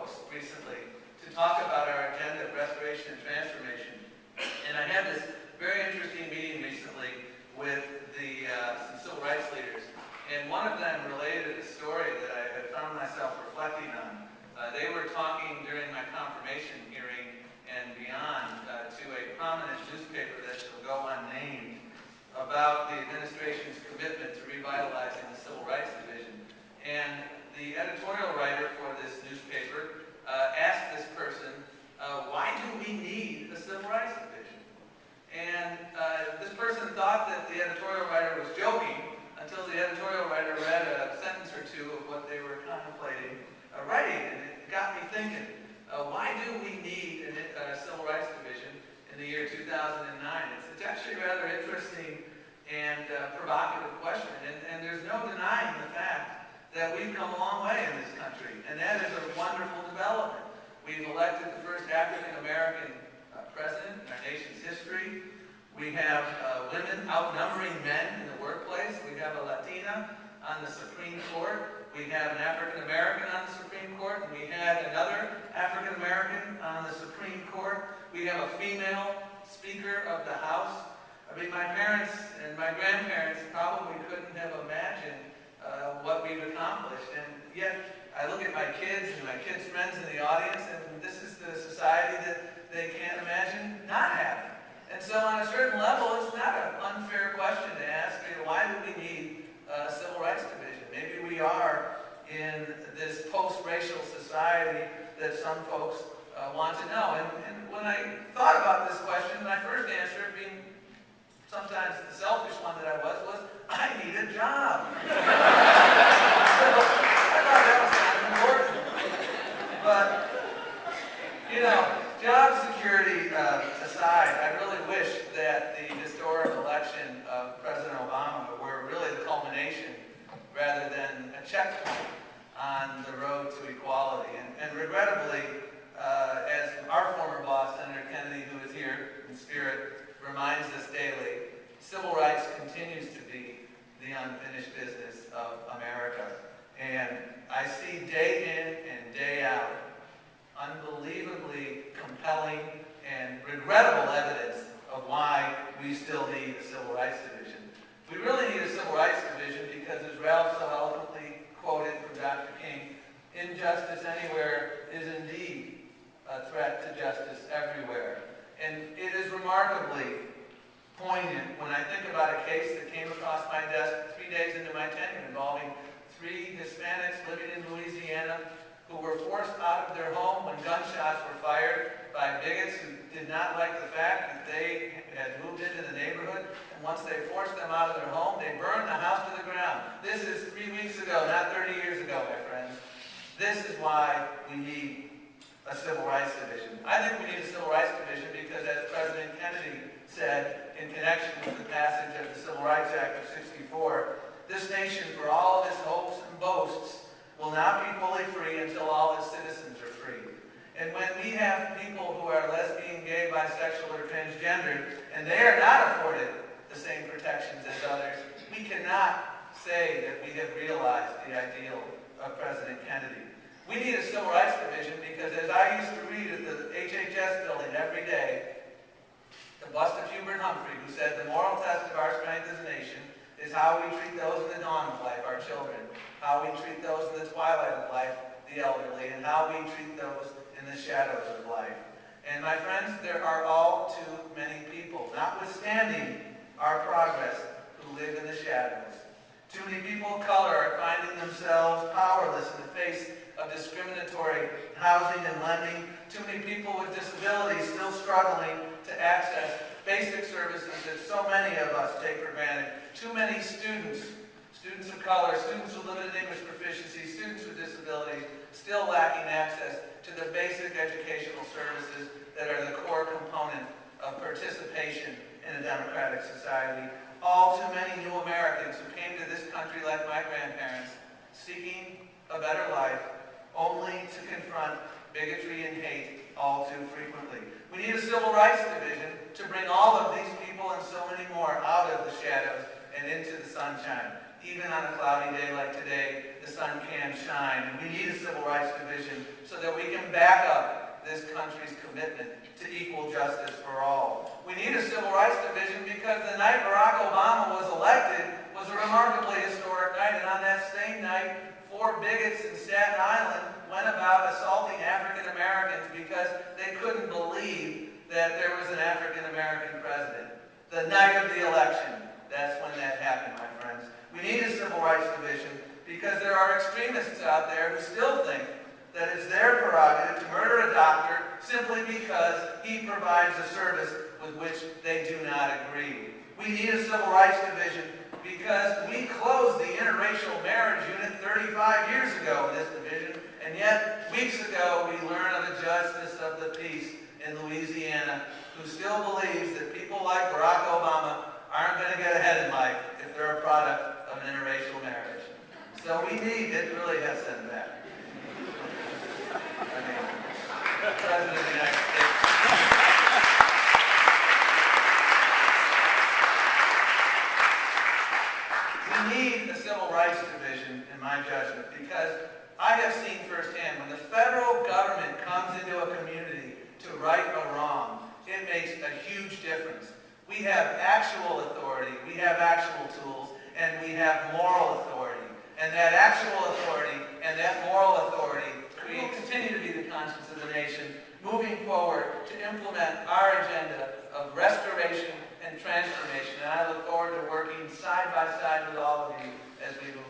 folks recently to talk about our agenda of restoration and transformation. And I had this very interesting meeting recently with some civil rights leaders. And one of them related a story that I had found myself reflecting on. They were talking during my confirmation hearing and beyond to a prominent newspaper that shall go unnamed about the administration's commitment to revitalizing the Civil Rights Division. And the editorial writer for this newspaper asked this person, why do we need a Civil Rights Division? And this person thought that the editorial writer was joking until the editorial writer read a sentence or two of what they were contemplating writing. And it got me thinking, why do we need a Civil Rights Division in the year 2009? It's actually a rather interesting and provocative question. And there's no denying the fact that we've come a long way in this country. And that is a wonderful development. We've elected the first African-American president in our nation's history. We have women outnumbering men in the workplace. We have a Latina on the Supreme Court. We have an African-American on the Supreme Court. And we had another African-American on the Supreme Court. We have a female Speaker of the House. I mean, my parents and my grandparents probably couldn't have imagined what we've accomplished. And yet, I look at my kids and my kids' friends in the audience, and this is the society that they can't imagine not having. And so on a certain level, it's not an unfair question to ask, why do we need a Civil Rights Division? Maybe we are in this post-racial society that some folks want to know. And when I thought about this question, my first answer, being sometimes the selfish one that I was I need a job. So I thought that was kind of important. But, job security aside, I really wish that the historic election of President Obama were really the culmination rather than a checkpoint on the road to equality. And regrettably, as our former boss, Senator Kennedy, who is here in spirit, reminds us daily, civil rights continues to be the unfinished business of America. And I see day in and day out unbelievably compelling and regrettable evidence of why we still need a Civil Rights Division. We really need a Civil Rights Division because, as Ralph so eloquently quoted from Dr. King, injustice anywhere is indeed a threat to justice everywhere. And it is remarkably poignant when I think about a case that came across my desk 3 days into my tenure involving 3 Hispanics living in Louisiana who were forced out of their home when gunshots were fired by bigots who did not like the fact that they had moved into the neighborhood. And once they forced them out of their home, they burned the house to the ground. This is 3 weeks ago, not 30 years ago, my friends. This is why we need a Civil Rights Division. I think we need a Civil Rights Division because, as President Kennedy said in connection with the passage of the Civil Rights Act of '64, this nation, for all of its hopes and boasts, will not be fully free until all its citizens are free. And when we have people who are lesbian, gay, bisexual, or transgender, and they are not afforded the same protections as others, we cannot say that we have realized the ideal of President Kennedy. We need a Civil Rights Division because, as I used to read at the HHS building every day, the bust of Hubert Humphrey, who said the moral test of our strength as a nation is how we treat those in the dawn of life, our children, how we treat those in the twilight of life, the elderly, and how we treat those in the shadows of life. And my friends, there are all too many people, notwithstanding our progress, who live in the shadows. Too many people of color are finding themselves powerless in the face of discriminatory housing and lending. Too many people with disabilities still struggling to access basic services that so many of us take for granted. Too many students of color, students with limited English proficiency, students with disabilities, still lacking access to the basic educational services that are the core component of participation in a democratic society. All too many new Americans who came to this country like my grandparents, seeking a better life, only to confront bigotry and hate all too frequently. We need a Civil Rights Division to bring all of these people and so many more out of the shadows and into the sunshine. even on a cloudy day like today, the sun can shine. And we need a civil rights division so that we can back up this country's commitment to equal justice for all. We need a civil rights division because the night Barack Obama was elected was a remarkably historic night, and on that same night, 4 bigots in Staten Island went about assaulting African Americans because they couldn't believe that there was an African American president. The night of the election, that's when that happened, my friends. We need a civil rights division because there are extremists out there who still think that it's their prerogative to murder a doctor simply because he provides a service with which they do not agree. We need a civil rights division because we closed the interracial marriage unit 35 years ago in this division, and yet weeks ago we learned of a justice of the peace in Louisiana who still believes that people like Barack Obama aren't going to get ahead in life if they're a product of an interracial marriage. So we need, it really has sent back. I mean, the President of the United States. We need a civil rights division, in my judgment, because I have seen firsthand when the federal government comes into a community to right a wrong, it makes a huge difference. We have actual authority, we have actual tools, and we have moral authority. And that actual authority and that moral authority will continue to be the conscience of the nation, moving forward to implement our agenda of restoration and transformation. And I look forward to working side by side with all of you as we move